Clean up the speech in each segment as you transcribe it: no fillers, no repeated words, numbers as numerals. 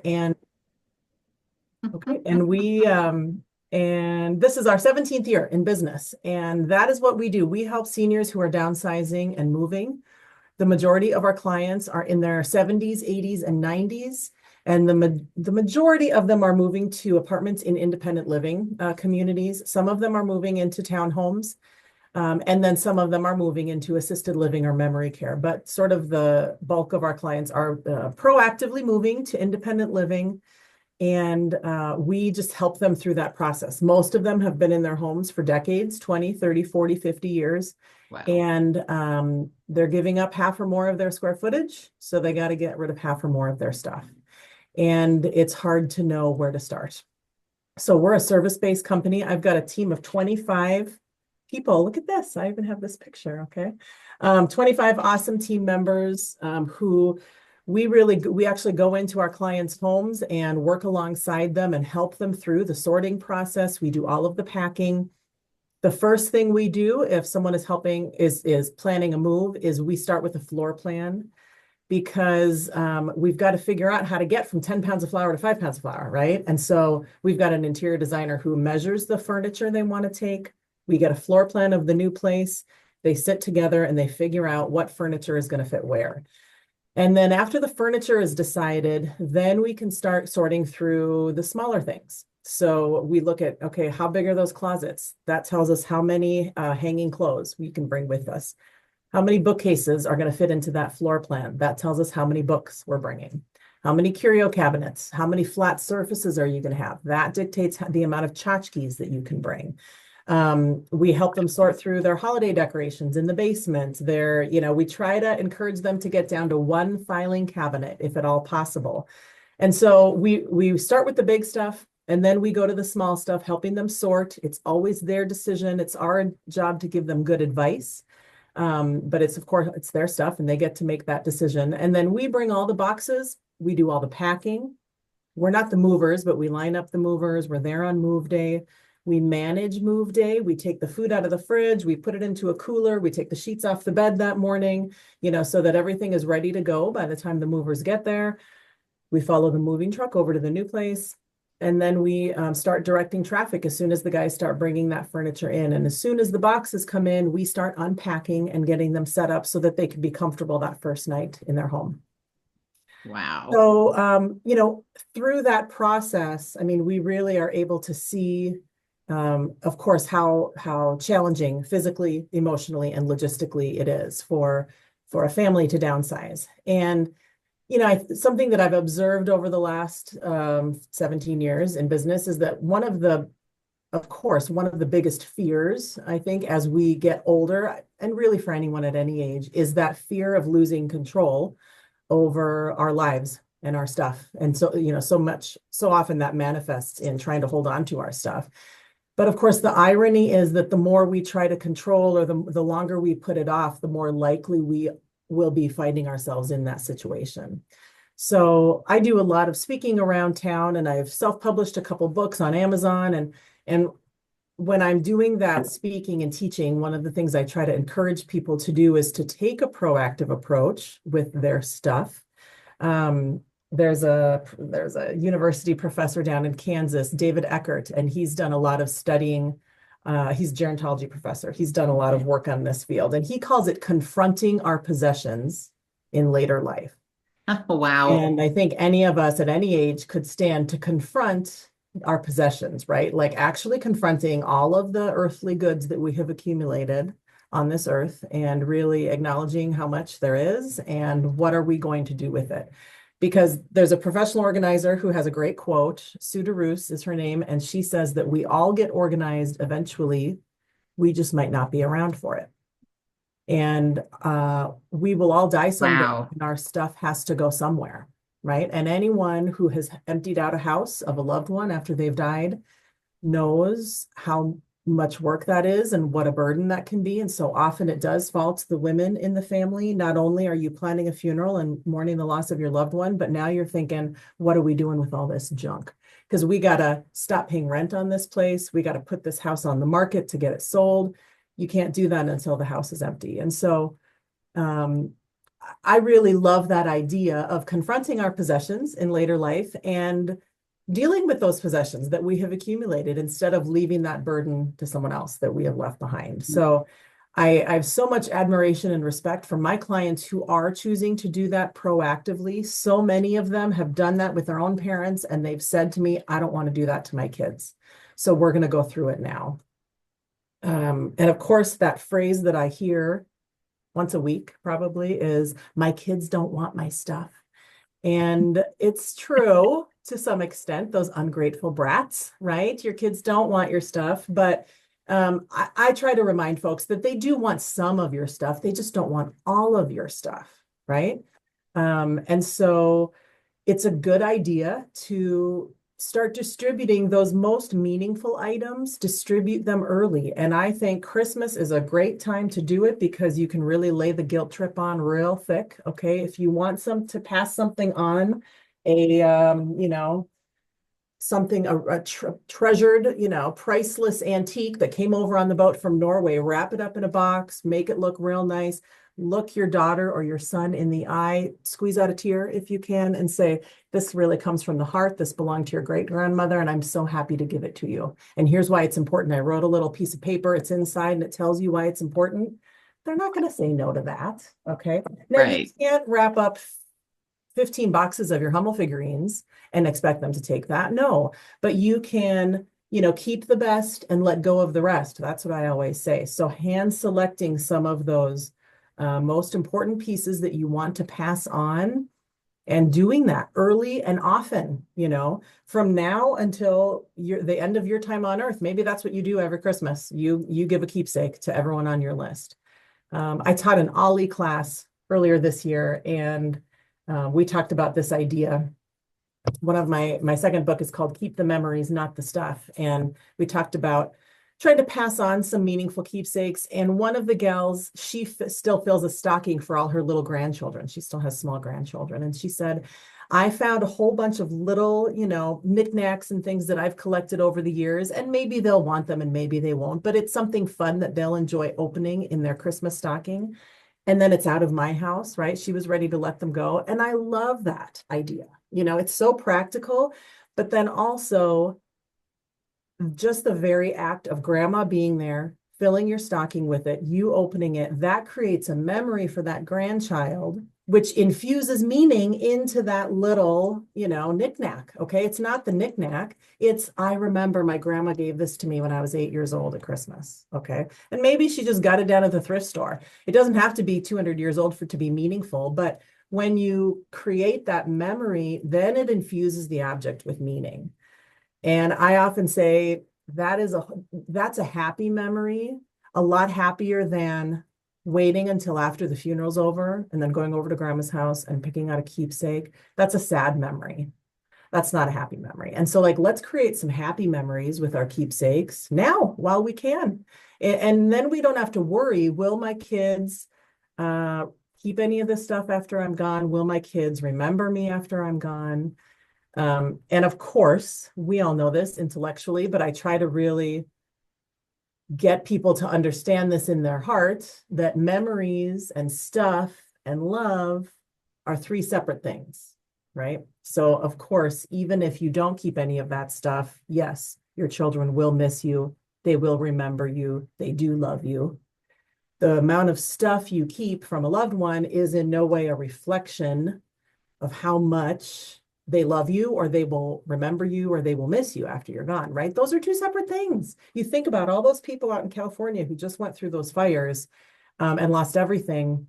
And okay, and this is our 17th year in business, and that is what we do. We help seniors who are downsizing and moving. The majority of our clients are in their 70s, 80s, and 90s, and the majority of them are moving to apartments in independent living communities. Some of them are moving into townhomes, and then some of them are moving into assisted living or memory care. But sort of the bulk of our clients are proactively moving to independent living, and we just help them through that process. Most of them have been in their homes for decades, 20, 30, 40, 50 years. Wow. And they're giving up half or more of their square footage. So they got to get rid of half or more of their stuff. And it's hard to know where to start. So we're a service-based company. I've got a team of 25 people. Look at this. I even have this picture. Okay. 25 awesome team members who we actually go into our clients' homes and work alongside them and help them through the sorting process. We do all of the packing. The first thing we do if someone is helping is planning a move is we start with a floor plan, because we've got to figure out how to get from 10 pounds of flour to 5 pounds of flour, right? And so we've got an interior designer who measures the furniture they want to take. We get a floor plan of the new place. They sit together and they figure out what furniture is going to fit where. And then after the furniture is decided, then we can start sorting through the smaller things. So we look at, okay, how big are those closets? That tells us how many hanging clothes we can bring with us. How many bookcases are going to fit into that floor plan? That tells us how many books we're bringing. How many curio cabinets? How many flat surfaces are you going to have? That dictates the amount of tchotchkes that you can bring. We help them sort through their holiday decorations in the basement. We try to encourage them to get down to one filing cabinet if at all possible. And so we start with the big stuff, and then we go to the small stuff, helping them sort. It's always their decision. It's our job to give them good advice. But of course, it's their stuff and they get to make that decision. And then we bring all the boxes. We do all the packing. We're not the movers, but we line up the movers. We're there on move day. We manage move day. We take the food out of the fridge. We put it into a cooler. We take the sheets off the bed that morning, so that everything is ready to go by the time the movers get there. We follow the moving truck over to the new place. And then we start directing traffic as soon as the guys start bringing that furniture in. And as soon as the boxes come in, we start unpacking and getting them set up so that they can be comfortable that first night in their home. Wow. So, through that process, I mean, we really are able to see, of course, how challenging physically, emotionally, and logistically it is for a family to downsize. And something that I've observed over the last 17 years in business is that one of the biggest fears, I think, as we get older, and really for anyone at any age, is that fear of losing control over our lives and our stuff. And so, so often that manifests in trying to hold on to our stuff. But of course, the irony is that the more we try to control, or the longer we put it off, the more likely we will be finding ourselves in that situation. So I do a lot of speaking around town, and I've self-published a couple books on Amazon. And when I'm doing that speaking and teaching, one of the things I try to encourage people to do is to take a proactive approach with their stuff. There's a university professor down in Kansas, David Eckert, and he's done a lot of studying. He's a gerontology professor. He's done a lot of work on this field, and he calls it confronting our possessions in later life. Oh, wow. And I think any of us at any age could stand to confront our possessions, right? Like actually confronting all of the earthly goods that we have accumulated on this earth, and really acknowledging how much there is and what are we going to do with it. Because there's a professional organizer who has a great quote. Sue DeRoos is her name, and she says that we all get organized eventually. We just might not be around for it. And we will all die someday, Wow. and our stuff has to go somewhere, right? And anyone who has emptied out a house of a loved one after they've died knows how much work that is and what a burden that can be. And so often it does fall to the women in the family. Not only are you planning a funeral and mourning the loss of your loved one, but now you're thinking, what are we doing with all this junk? Because we got to stop paying rent on this place. We got to put this house on the market to get it sold. You can't do that until the house is empty. And so I really love that idea of confronting our possessions in later life and dealing with those possessions that we have accumulated instead of leaving that burden to someone else that we have left behind. So I have so much admiration and respect for my clients who are choosing to do that proactively. So many of them have done that with their own parents, and they've said to me, I don't want to do that to my kids. So we're going to go through it now. And of course, that phrase that I hear once a week probably is, my kids don't want my stuff. And it's true to some extent, those ungrateful brats, right? Your kids don't want your stuff, but I try to remind folks that they do want some of your stuff. They just don't want all of your stuff, right? And so it's a good idea to start distributing those most meaningful items, distribute them early. And I think Christmas is a great time to do it because you can really lay the guilt trip on real thick. Okay. If you want to pass something on, something, treasured, priceless antique that came over on the boat from Norway, wrap it up in a box, make it look real nice. Look your daughter or your son in the eye, squeeze out a tear if you can, and say, this really comes from the heart. This belonged to your great grandmother, and I'm so happy to give it to you. And here's why it's important. I wrote a little piece of paper. It's inside and it tells you why it's important. They're not going to say no to that. Okay. Now, you can't wrap up 15 boxes of your Hummel figurines and expect them to take that. No, but you can, keep the best and let go of the rest. That's what I always say. So hand selecting some of those most important pieces that you want to pass on, and doing that early and often, from now until the end of your time on earth. Maybe that's what you do every Christmas. You give a keepsake to everyone on your list. I taught an Ollie class earlier this year, and we talked about this idea. One of my second book is called Keep the Memories, Not the Stuff. And we talked about trying to pass on some meaningful keepsakes. And one of the gals, she still fills a stocking for all her little grandchildren. She still has small grandchildren. And she said, I found a whole bunch of little, knickknacks and things that I've collected over the years, and maybe they'll want them and maybe they won't, but it's something fun that they'll enjoy opening in their Christmas stocking. And then it's out of my house, right? She was ready to let them go. And I love that idea. It's so practical, but then also just the very act of grandma being there, filling your stocking with it, you opening it, that creates a memory for that grandchild, which infuses meaning into that little, knickknack. Okay. It's not the knickknack. It's, I remember my grandma gave this to me when I was 8 years old at Christmas. Okay. And maybe she just got it down at the thrift store. It doesn't have to be 200 years old for it to be meaningful, but when you create that memory, then it infuses the object with meaning. And I often say that's a happy memory, a lot happier than waiting until after the funeral's over and then going over to grandma's house and picking out a keepsake. That's a sad memory. That's not a happy memory. And so let's create some happy memories with our keepsakes now while we can. And then we don't have to worry, will my kids keep any of this stuff after I'm gone? Will my kids remember me after I'm gone? And of course, we all know this intellectually, but I try to really get people to understand this in their heart, that memories and stuff and love are three separate things, right? So of course, even if you don't keep any of that stuff, yes, your children will miss you. They will remember you. They do love you. The amount of stuff you keep from a loved one is in no way a reflection of how much they love you, or they will remember you, or they will miss you after you're gone, right? Those are two separate things. You think about all those people out in California who just went through those fires and lost everything.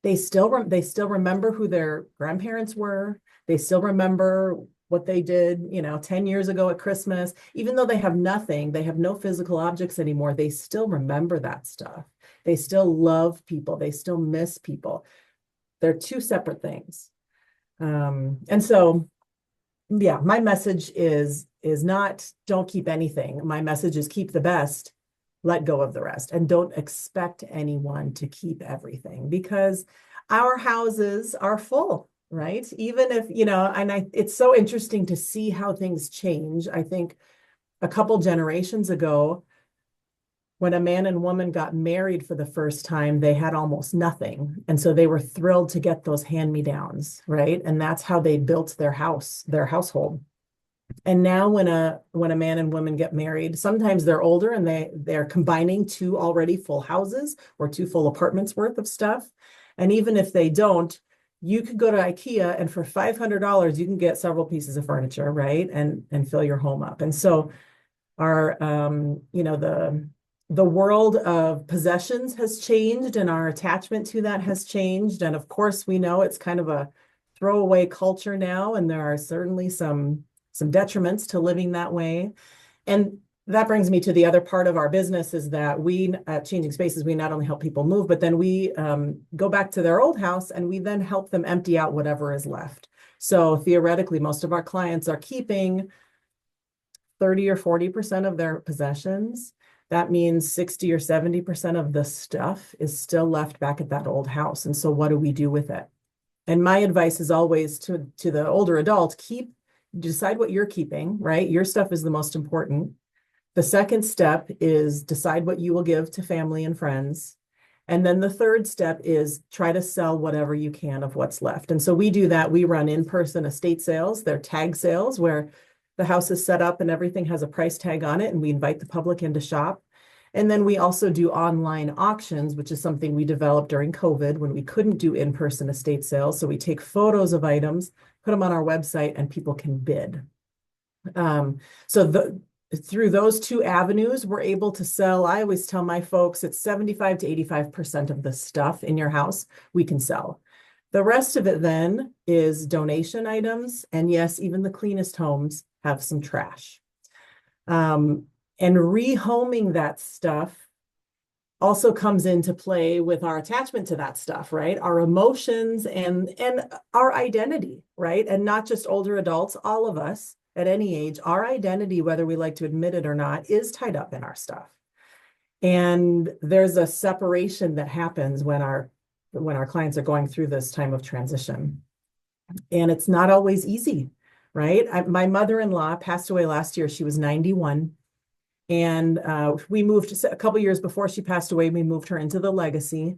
They still remember who their grandparents were. They still remember what they did, 10 years ago at Christmas. Even though they have nothing, they have no physical objects anymore, they still remember that stuff. They still love people. They still miss people. They're two separate things. And so, yeah, my message is not don't keep anything. My message is keep the best, let go of the rest, and don't expect anyone to keep everything, because our houses are full, right? Even if, it's so interesting to see how things change. I think a couple generations ago, when a man and woman got married for the first time, they had almost nothing. And so they were thrilled to get those hand-me-downs, right? And that's how they built their house, their household. And now when a man and woman get married, sometimes they're older and they're combining two already full houses or two full apartments worth of stuff. And even if they don't, you could go to IKEA and for $500 you can get several pieces of furniture, right? And fill your home up. And so our the world of possessions has changed and our attachment to that has changed. And of course, we know it's kind of a throwaway culture now, and there are certainly some detriments to living that way. And that brings me to the other part of our business is that we at Changing Spaces, we not only help people move, but then we go back to their old house and we then help them empty out whatever is left. So theoretically, most of our clients are keeping 30 or 40% of their possessions. That means 60 or 70% of the stuff is still left back at that old house. And so what do we do with it? And my advice is always to the older adult, decide what you're keeping, right? Your stuff is the most important. The second step is decide what you will give to family and friends. And then the third step is try to sell whatever you can of what's left. And so we do that. We run in-person estate sales. They're tag sales where the house is set up and everything has a price tag on it, and we invite the public in to shop. And then we also do online auctions, which is something we developed during COVID when we couldn't do in-person estate sales. So we take photos of items, put them on our website, and people can bid. Through those two avenues, we're able to sell. I always tell my folks it's 75 to 85% of the stuff in your house we can sell. The rest of it then is donation items. And yes, even the cleanest homes have some trash. And rehoming that stuff also comes into play with our attachment to that stuff, right? Our emotions and our identity, right? And not just older adults, all of us at any age, our identity, whether we like to admit it or not, is tied up in our stuff. And there's a separation that happens when our clients are going through this time of transition. And it's not always easy, right? My mother-in-law passed away last year. She was 91. And we moved a couple years before she passed away, we moved her into the legacy.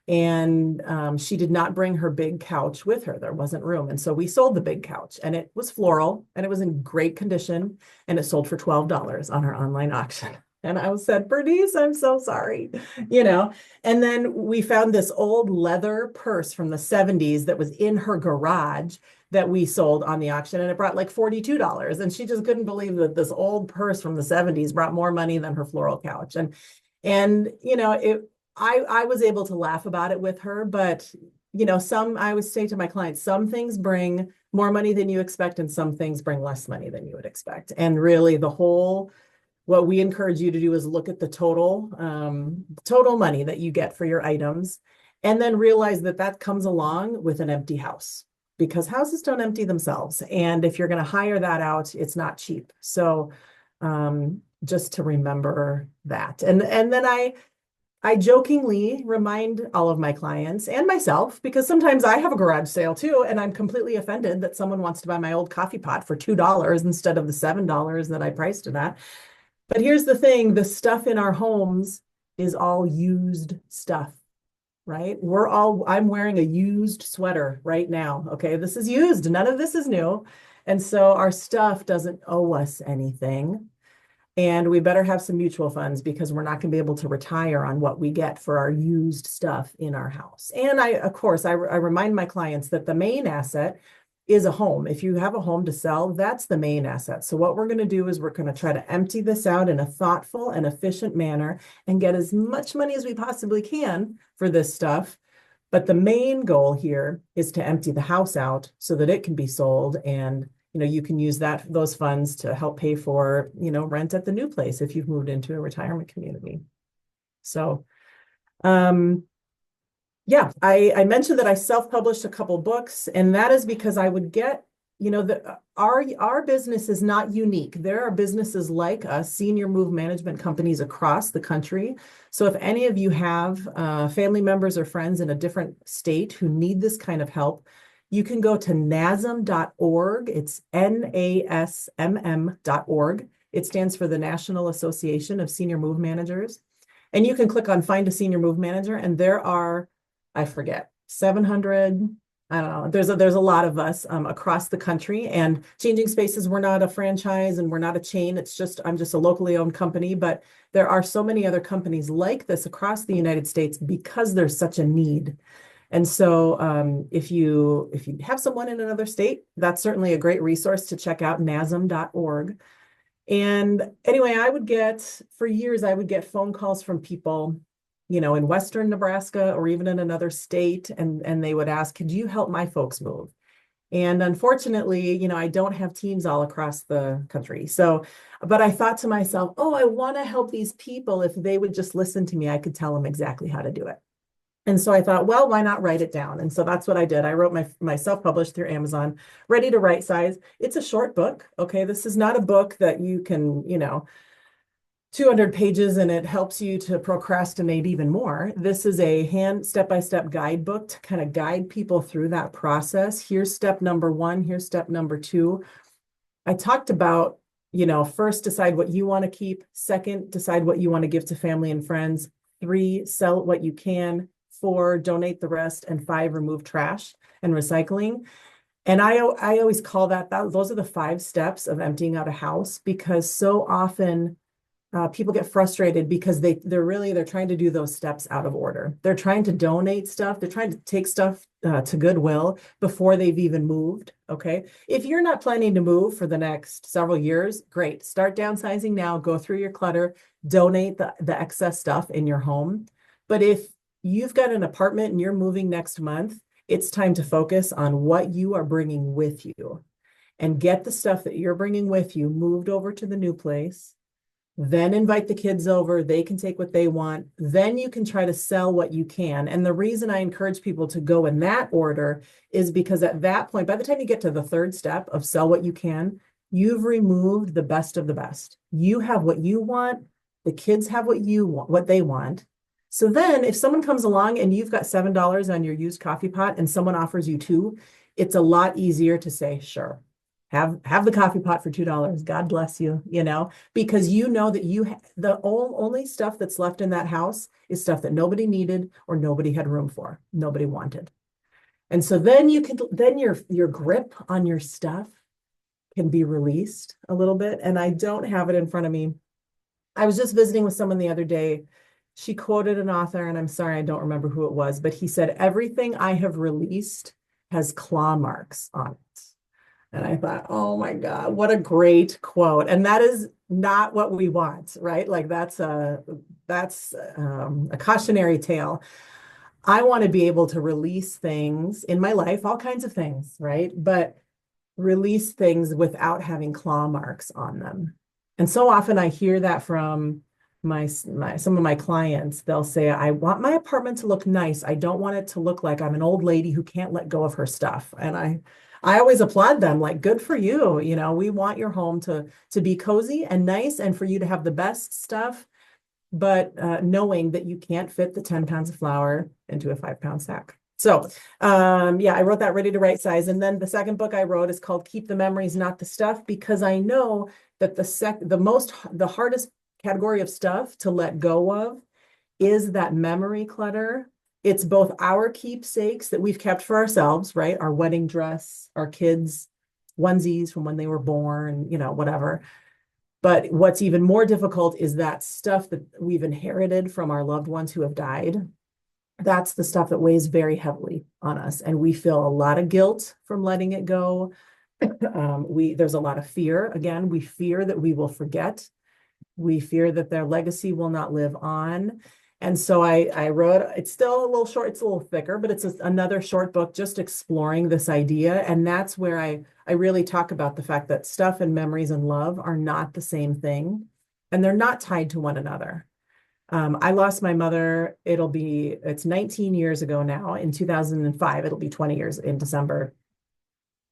And she did not bring her big couch with her. There wasn't room. And so we sold the big couch, and it was floral and it was in great condition. And it sold for $12 on her online auction. And I said, Bernice, I'm so sorry, And then we found this old leather purse from the 70s that was in her garage that we sold on the auction, and it brought like $42. And she just couldn't believe that this old purse from the 70s brought more money than her floral couch. I was able to laugh about it with her, but I always say to my clients, some things bring more money than you expect, and some things bring less money than you would expect. And really what we encourage you to do is look at the total money that you get for your items, and then realize that comes along with an empty house, because houses don't empty themselves. And if you're going to hire that out, it's not cheap. So just to remember that. And then I jokingly remind all of my clients and myself, because sometimes I have a garage sale too, and I'm completely offended that someone wants to buy my old coffee pot for $2 instead of the $7 that I priced it at. But here's the thing, the stuff in our homes is all used stuff, right? I'm wearing a used sweater right now. Okay, this is used. None of this is new. And so our stuff doesn't owe us anything. And we better have some mutual funds, because we're not going to be able to retire on what we get for our used stuff in our house. And of course, I remind my clients that the main asset is a home. If you have a home to sell, that's the main asset. So what we're going to do is we're going to try to empty this out in a thoughtful and efficient manner and get as much money as we possibly can for this stuff. But the main goal here is to empty the house out so that it can be sold, and you can use those funds to help pay for, rent at the new place if you've moved into a retirement community. So, yeah, I mentioned that I self-published a couple books, and that is because I would get, our business is not unique. There are businesses like us, senior move management companies across the country. So if any of you have family members or friends in a different state who need this kind of help, you can go to NASM.org. It's NASMM.org. It stands for the National Association of Senior Move Managers. And you can click on Find a Senior Move Manager, and there are, I forget, 700. I don't know. There's a lot of us across the country, and Changing Spaces, we're not a franchise and we're not a chain. I'm just a locally owned company, but there are so many other companies like this across the United States because there's such a need. And so if you have someone in another state, that's certainly a great resource to check out, nasm.org. And anyway, for years, I would get phone calls from people, in Western Nebraska or even in another state, and they would ask, could you help my folks move? And unfortunately, I don't have teams all across the country. So, but I thought to myself, oh, I want to help these people. If they would just listen to me, I could tell them exactly how to do it. And so I thought, well, why not write it down? And so that's what I did. I wrote my self-published through Amazon, Ready to Rightsize. It's a short book. Okay. This is not a book that you can, 200 pages and it helps you to procrastinate even more. This is a step-by-step guidebook to kind of guide people through that process. Here's step number 1. Here's step number 2. I talked about, first decide what you want to keep. Second, decide what you want to give to family and friends. 3, sell what you can. 4, donate the rest. And 5, remove trash and recycling. And I always call those are the 5 steps of emptying out a house, because so often people get frustrated because they're trying to do those steps out of order. They're trying to donate stuff. They're trying to take stuff to Goodwill before they've even moved. Okay. If you're not planning to move for the next several years, great. Start downsizing now, go through your clutter, donate the excess stuff in your home. But if you've got an apartment and you're moving next month, it's time to focus on what you are bringing with you and get the stuff that you're bringing with you moved over to the new place. Then invite the kids over. They can take what they want. Then you can try to sell what you can. And the reason I encourage people to go in that order is because at that point, by the time you get to the 3rd step of sell what you can, you've removed the best of the best. You have what you want. The kids have what you want, what they want. So then if someone comes along and you've got $7 on your used coffee pot and someone offers you 2, it's a lot easier to say, sure, have the coffee pot for $2. God bless you, because you know that the only stuff that's left in that house is stuff that nobody needed or nobody had room for, nobody wanted. And so then your grip on your stuff can be released a little bit. And I don't have it in front of me. I was just visiting with someone the other day. She quoted an author, and I'm sorry, I don't remember who it was, but he said, everything I have released has claw marks on it. And I thought, oh my God, what a great quote. And that is not what we want, right? Like that's a cautionary tale. I want to be able to release things in my life, all kinds of things, right? But release things without having claw marks on them. And so often I hear that from some of my clients. They'll say, I want my apartment to look nice. I don't want it to look like I'm an old lady who can't let go of her stuff. And I always applaud them, like, good for you. We want your home to be cozy and nice and for you to have the best stuff, but knowing that you can't fit the 10 pounds of flour into a 5-pound sack. So I wrote that, Ready to Rightsize. And then the second book I wrote is called Keep the Memories, Not the Stuff, because I know that the hardest category of stuff to let go of is that memory clutter. It's both our keepsakes that we've kept for ourselves, right? Our wedding dress, our kids' onesies from when they were born, whatever. But what's even more difficult is that stuff that we've inherited from our loved ones who have died. That's the stuff that weighs very heavily on us. And we feel a lot of guilt from letting it go. There's a lot of fear. Again, we fear that we will forget. We fear that their legacy will not live on. And so I wrote, it's still a little short, it's a little thicker, but it's another short book just exploring this idea. And that's where I really talk about the fact that stuff and memories and love are not the same thing. And they're not tied to one another. I lost my mother. It's 19 years ago now. In 2005, it'll be 20 years in December.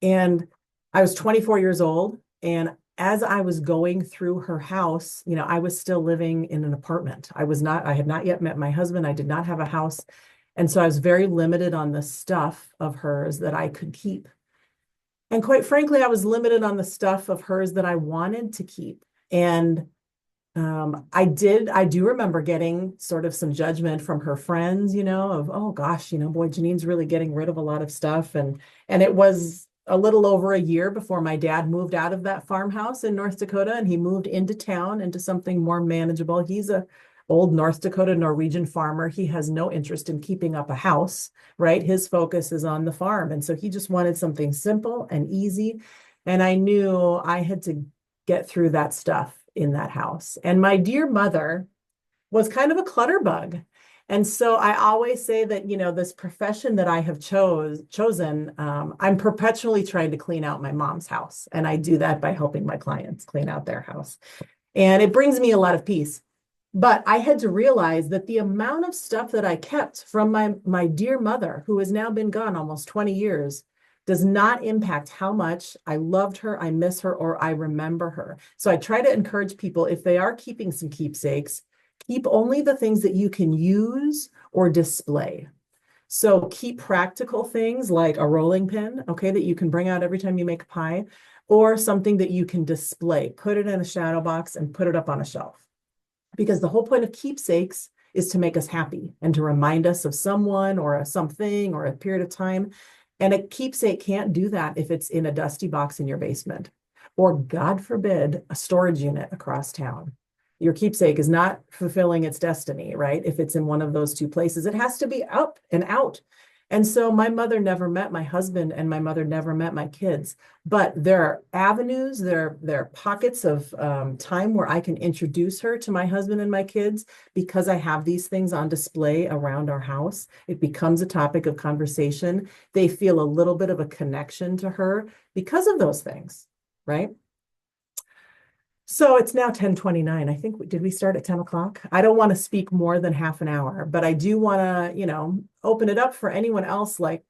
And I was 24 years old. And as I was going through her house, I was still living in an apartment. I had not yet met my husband. I did not have a house. And so I was very limited on the stuff of hers that I could keep. And quite frankly, I was limited on the stuff of hers that I wanted to keep. And I do remember getting sort of some judgment from her friends, of, oh gosh, boy, Jeannine's really getting rid of a lot of stuff. And it was a little over a year before my dad moved out of that farmhouse in North Dakota and he moved into town into something more manageable. He's a old North Dakota Norwegian farmer. He has no interest in keeping up a house, right? His focus is on the farm. And so he just wanted something simple and easy. And I knew I had to get through that stuff in that house. And my dear mother was kind of a clutter bug. And so I always say that, this profession that I have chosen, I'm perpetually trying to clean out my mom's house. And I do that by helping my clients clean out their house. And it brings me a lot of peace. But I had to realize that the amount of stuff that I kept from my dear mother, who has now been gone almost 20 years, does not impact how much I loved her, I miss her, or I remember her. So I try to encourage people, if they are keeping some keepsakes, keep only the things that you can use or display. So keep practical things like a rolling pin, okay, that you can bring out every time you make a pie, or something that you can display. Put it in a shadow box and put it up on a shelf. Because the whole point of keepsakes is to make us happy and to remind us of someone or a something or a period of time. And a keepsake can't do that if it's in a dusty box in your basement, or God forbid, a storage unit across town. Your keepsake is not fulfilling its destiny, right? If it's in one of those two places, it has to be up and out. And so my mother never met my husband and my mother never met my kids, but there are avenues, there are pockets of time where I can introduce her to my husband and my kids because I have these things on display around our house. It becomes a topic of conversation. They feel a little bit of a connection to her because of those things, right? So it's now 10:29. I think, did we start at 10 o'clock? I don't want to speak more than half an hour, but I do want to, open it up for anyone else. Like,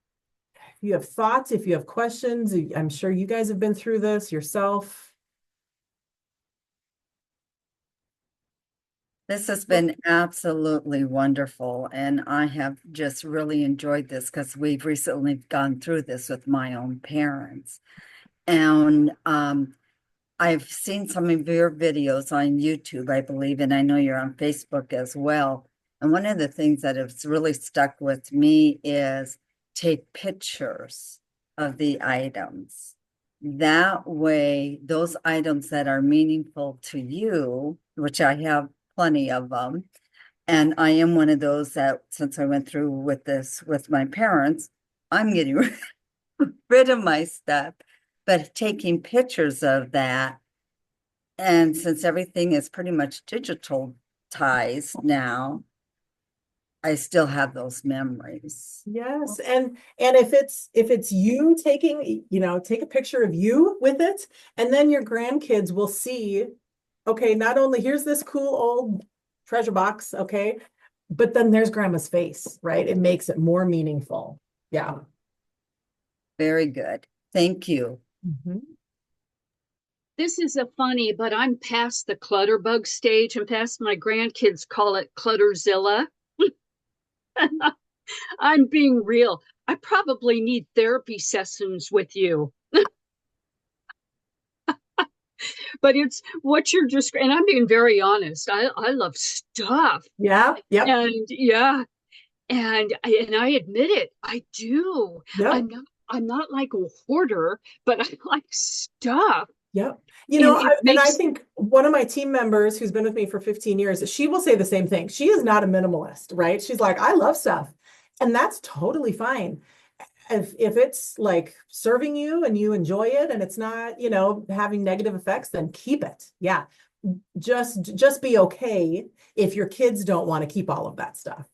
if you have thoughts, if you have questions, I'm sure you guys have been through this yourself. This has been absolutely wonderful, and I have just really enjoyed this because we've recently gone through this with my own parents. And I've seen some of your videos on YouTube, I believe, and I know you're on Facebook as well. And one of the things that has really stuck with me is take pictures of the items. That way, those items that are meaningful to you, which I have plenty of them, and I am one of those that, since I went through with this with my parents, I'm getting rid of my stuff, but taking pictures of that. And since everything is pretty much digitalized now, I still have those memories. Yes. And if it's you taking, take a picture of you with it, and then your grandkids will see, okay, not only here's this cool old treasure box, okay, but then there's grandma's face, right? It makes it more meaningful. Yeah. Very good. Thank you. Mhm. This is a funny, but I'm past the clutter bug stage and past my grandkids call it Clutterzilla. I'm being real. I probably need therapy sessions with you. But it's what you're just, and I'm being very honest. I love stuff. Yeah. Yep. And yeah, and I admit it, I do. Yep. I'm not like a hoarder, but I like stuff. Yep. And it And I makes think one of my team members who's been with me for 15 years, she will say the same thing. She is not a minimalist, right? She's like, I love stuff. And that's totally fine. If it's like serving you and you enjoy it and it's not, having negative effects, then keep it. Yeah. Just be okay if your kids don't want to keep all of that stuff.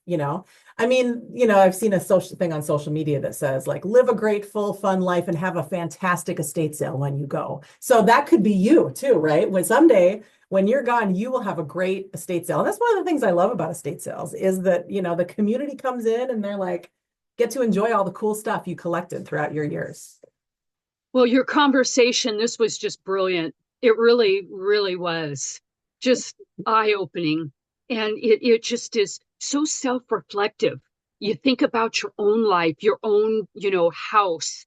I mean, I've seen a social thing on social media that says like live a grateful, fun life and have a fantastic estate sale when you go. So that could be you too, right? When someday when you're gone, you will have a great estate sale. And that's one of the things I love about estate sales is that, the community comes in and they're like, get to enjoy all the cool stuff you collected throughout your years. Well, your conversation, this was just brilliant. It really, really was just eye-opening. And it just is so self-reflective. You think about your own life, your own, house,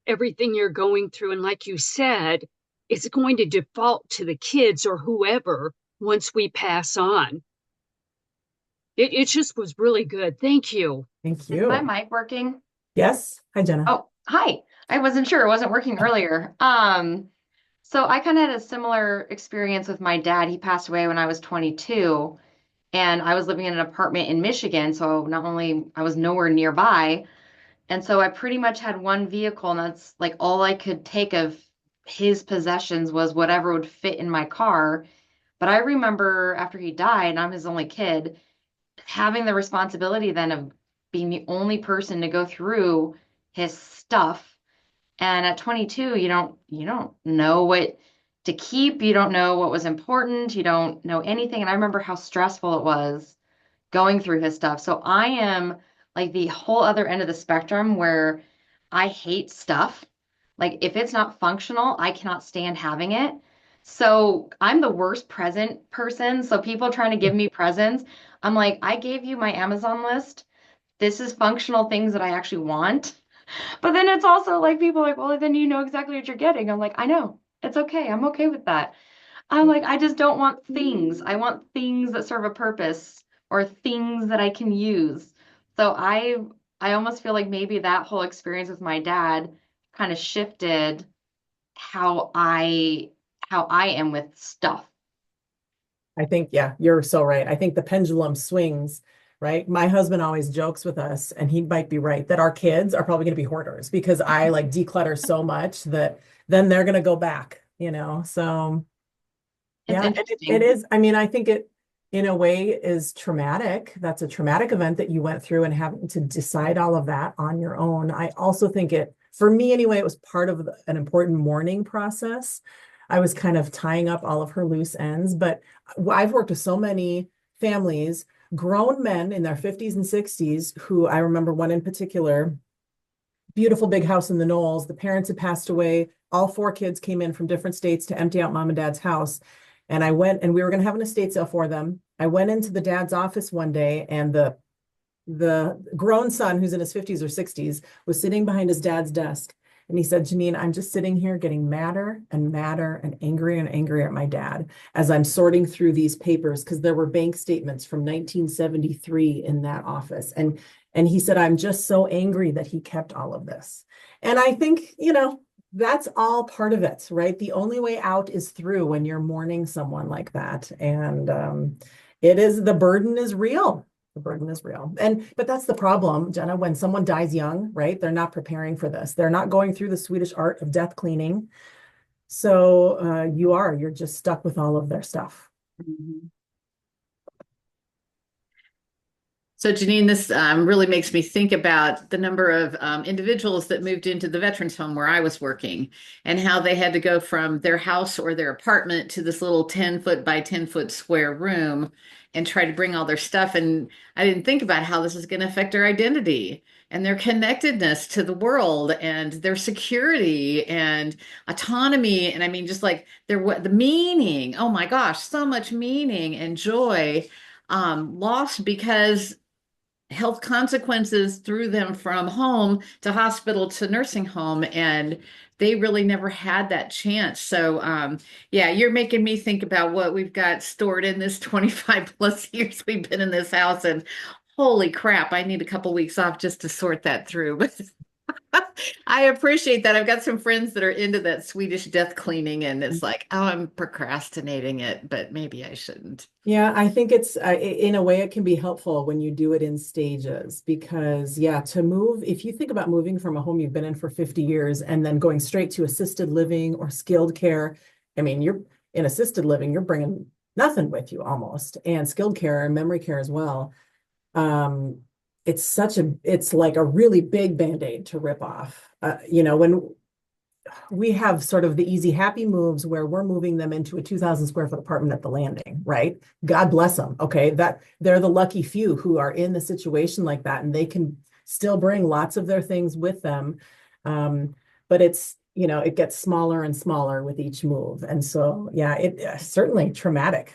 everything you're going through. And like you said, it's going to default to the kids or whoever once we pass on. It just was really good. Thank you. Thank Is my you. mic working? Yes. Hi, Jenna. Oh, hi. I wasn't sure. It wasn't working earlier. So I kind of had a similar experience with my dad. He passed away when I was 22, and I was living in an apartment in Michigan. So not only I was nowhere nearby, and so I pretty much had one vehicle, and that's like all I could take of his possessions was whatever would fit in my car. But I remember after he died, and I'm his only kid, having the responsibility then of being the only person to go through his stuff. And at 22, you don't know what to keep, you don't know what was important, you don't know anything. And I remember how stressful it was going through his stuff. So I am like the whole other end of the spectrum where I hate stuff. Like if it's not functional, I cannot stand having it. So I'm the worst present person. So people trying to give me presents, I'm like, I gave you my Amazon list. This is functional things that I actually want. But then it's also like people are like, well, then you know exactly what you're getting. I'm like, I know. It's okay. I'm okay with that. I'm like, I just don't want things. I want things that serve a purpose or things that I can use. So I almost feel like maybe that whole experience with my dad kind of shifted how I am with stuff. I think, yeah, you're so right. I think the pendulum swings, right? My husband always jokes with us, and he might be right, that our kids are probably going to be hoarders because I like declutter so much that then they're going to go back, So It's yeah, and it interesting. is. I mean, I think it, in a way, is traumatic. That's a traumatic event that you went through and having to decide all of that on your own. I also think it, for me anyway, it was part of an important mourning process. I was kind of tying up all of her loose ends, but I've worked with so many families, grown men in their 50s and 60s, who I remember one in particular, beautiful big house in the Knolls. The parents had passed away. All four kids came in from different states to empty out mom and dad's house. And I went, and we were going to have an estate sale for them. I went into the dad's office one day, and the grown son, who's in his 50s or 60s, was sitting behind his dad's desk. And he said, Jeannine, I'm just sitting here getting madder and madder and angrier at my dad as I'm sorting through these papers, because there were bank statements from 1973 in that office. And he said, I'm just so angry that he kept all of this. And I think, that's all part of it, right? The only way out is through when you're mourning someone like that. And the burden is real. The burden is real. But that's the problem, Jenna, when someone dies young, right? They're not preparing for this. They're not going through the Swedish art of death cleaning. So you're just stuck with all of their stuff. Mhm. So Jeannine, this really makes me think about the number of individuals that moved into the veterans home where I was working and how they had to go from their house or their apartment to this little 10-foot by 10-foot square room and try to bring all their stuff. And I didn't think about how this is going to affect their identity and their connectedness to the world and their security and autonomy. And I mean, just like the meaning, oh my gosh, so much meaning and joy lost because health consequences threw them from home to hospital to nursing home, and they really never had that chance. So yeah, you're making me think about what we've got stored in this 25 plus years we've been in this house, and holy crap, I need a couple weeks off just to sort that through. But I appreciate that. I've got some friends that are into that Swedish death cleaning, and it's like, oh, I'm procrastinating it, but maybe I shouldn't. Yeah, I think it's in a way it can be helpful when you do it in stages because, yeah, to move, if you think about moving from a home you've been in for 50 years and then going straight to assisted living or skilled care, I mean, you're in assisted living, you're bringing nothing with you almost, and skilled care and memory care as well. It's like a really big Band-Aid to rip off. When we have sort of the easy, happy moves where we're moving them into a 2,000 square foot apartment at the Landing, right? God bless them. Okay. That they're the lucky few who are in the situation like that, and they can still bring lots of their things with them. But it gets smaller and smaller with each move. And so, yeah, it certainly traumatic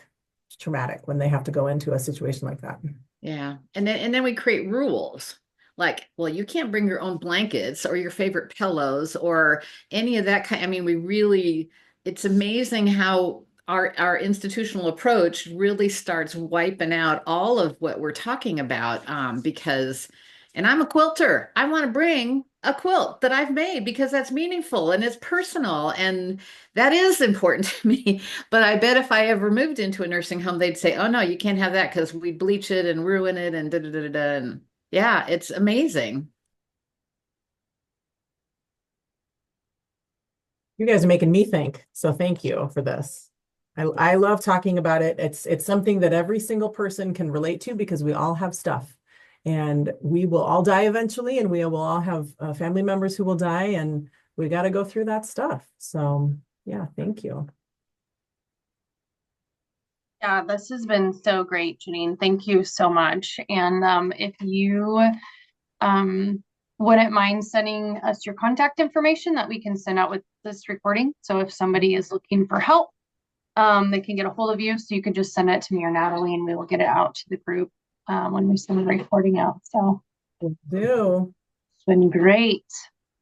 when they have to go into a situation like that. Yeah. And then we create rules. Like, well, you can't bring your own blankets or your favorite pillows or any of that kind. I mean, it's amazing how our institutional approach really starts wiping out all of what we're talking about, because, and I'm a quilter. I want to bring a quilt that I've made because that's meaningful and it's personal and that is important to me. But I bet if I ever moved into a nursing home, they'd say, "Oh no, you can't have that because we bleach it and ruin it and da da da da da." And yeah, it's amazing. You guys are making me think, so thank you for this. I love talking about it. It's something that every single person can relate to because we all have stuff, and we will all die eventually, and we will all have family members who will die, and we got to go through that stuff. So yeah, thank you. Yeah, this has been so great, Jeannine. Thank you so much. And if you wouldn't mind sending us your contact information that we can send out with this recording. So if somebody is looking for help, they can get a hold of you. So you can just send it to me or Natalie, and we will get it out to the group when we send the recording out. So Will do. it's been great.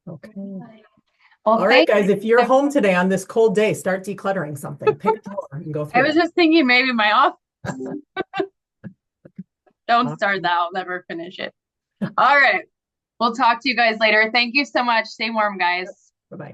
Okay. Well, All right, guys, if you're home today on this cold day, start decluttering something. Pick a drawer and go I through was it. just thinking maybe my office. Don't start that. I'll never finish it. All right. We'll talk to you guys later. Thank you so much. Stay warm, guys. Bye-bye.